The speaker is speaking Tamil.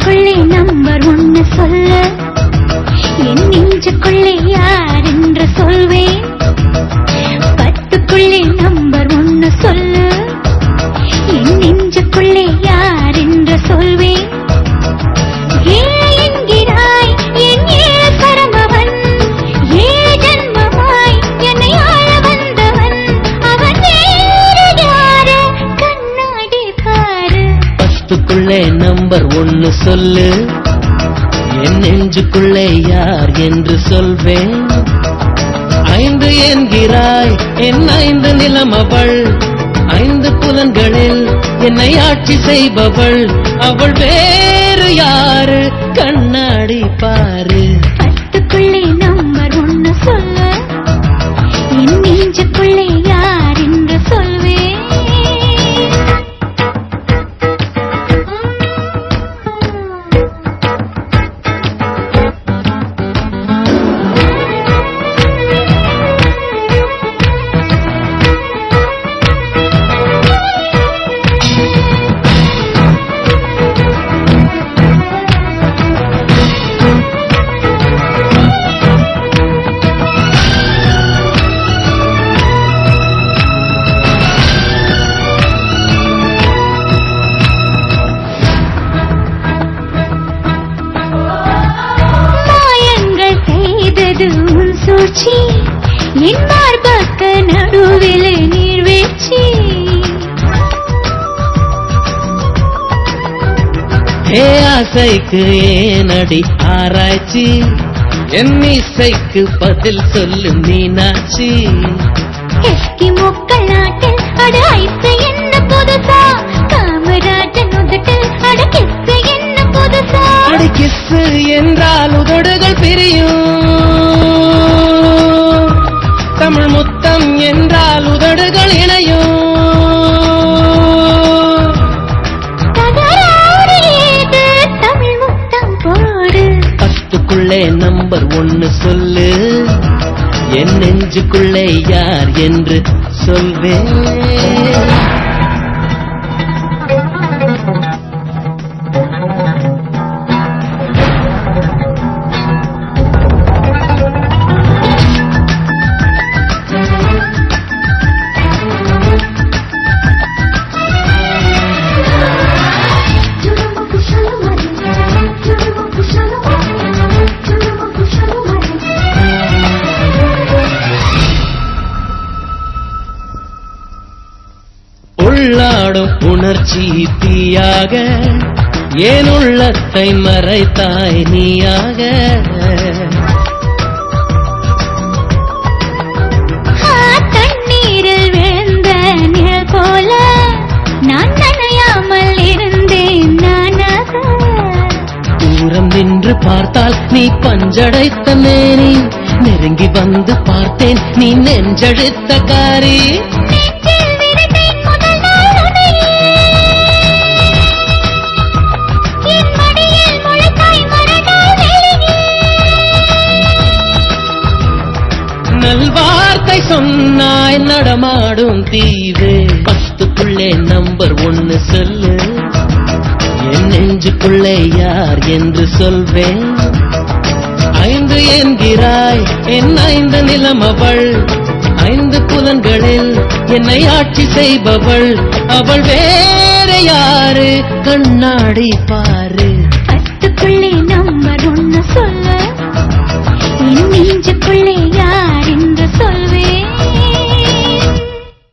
நெஞ்சுக்குள்ளே நம்பர் ஒன்னு சொல்லு, என் நெஞ்சுக்குள்ளே யார் என்று சொல்வேன். பத்துக்குள்ளே நம்பர் ஒன்னு சொல்லு, என் நெஞ்சுக்குள்ளே யார் என்று சொல்வேன். ஏ என்கிறாய் என் ஏழ் பரமவன், ஏழ் ஜன்மமாய் என்னை ஆள வந்தவன், அவன் வேறு யாரு கண்ணாடி பாரு. பத்துக்குள்ளே நம்பர் ஒன்னு சொல்லு, என் நெஞ்சுக்குள்ளே யார் என்று சொல்வேன். ஐந்து என்கிறாய் என் ஐந்து நிலமவள், ஐந்து புலன்களில் என்னை ஆட்சி செய்பவள், அவள் வேறு யாரு கண்ணாடி பாரு. பத்துக்குள்ளே நம்பர் ஒன்னு சொல்லு, என் நெஞ்சுக்குள்ளே யார் என்று சொல்வேன். சூழ்ச்சி என் மார்பக்க நடுவில் நீர்வீழ்ச்சி. ஏ ஆசைக்கு ஏனடி ஆராய்ச்சி, என் இசைக்கு பதில் சொல்லு மீனாட்சி. எஸ்கிமோக்கள் நாட்டில் அட ஐஸ் என்ன புதுசா, காமராஜன் உதட்டில் அட கிஸ் என்ன புதுசா. அட கிஸ் என்றால் உதடுகள் பிரியும், தமிழ் முத்தம் என்றால் உதடுகள் இணையும். தமிழ் முத்தம் போடு. பத்துக்குள்ளே நம்பர் ஒன்னு சொல்லு, என் நெஞ்சுக்குள்ளே யார் என்று சொல்வேன். உள்ளாடும் உணர்ச்சி தீயாக ஏன் உள்ளத்தை மறைத்தாய் நீயாக. தண்ணீரில் விழுந்த நிழல் போல நான் நனையாமல் இருந்தேன் நானாக. தூரம் நின்று பார்த்தால் நீ பஞ்சடைத்த மேனி, நெருங்கி வந்து பார்த்தேன் நீ நெஞ்செழுத்த காரி. நல்வார்த்தை சொன்னாய் நடமாடும் தீவே. பத்துக்குள்ளே நம்பர் ஒன்னு சொல்லு, என் நெஞ்சுக்குள்ளே யார் என்று சொல்வேன். ஐந்து என்கிறாய் என் ஐந்து நிலமவள், ஐந்து புலன்களில் என்னை ஆட்சி செய்பவள், அவள் வேறு யாரு கண்ணாடி பாரு. பத்துக்குள்ளே நம்பர் ஒன்னு சொல்லு, என் நெஞ்சுக்குள்ளே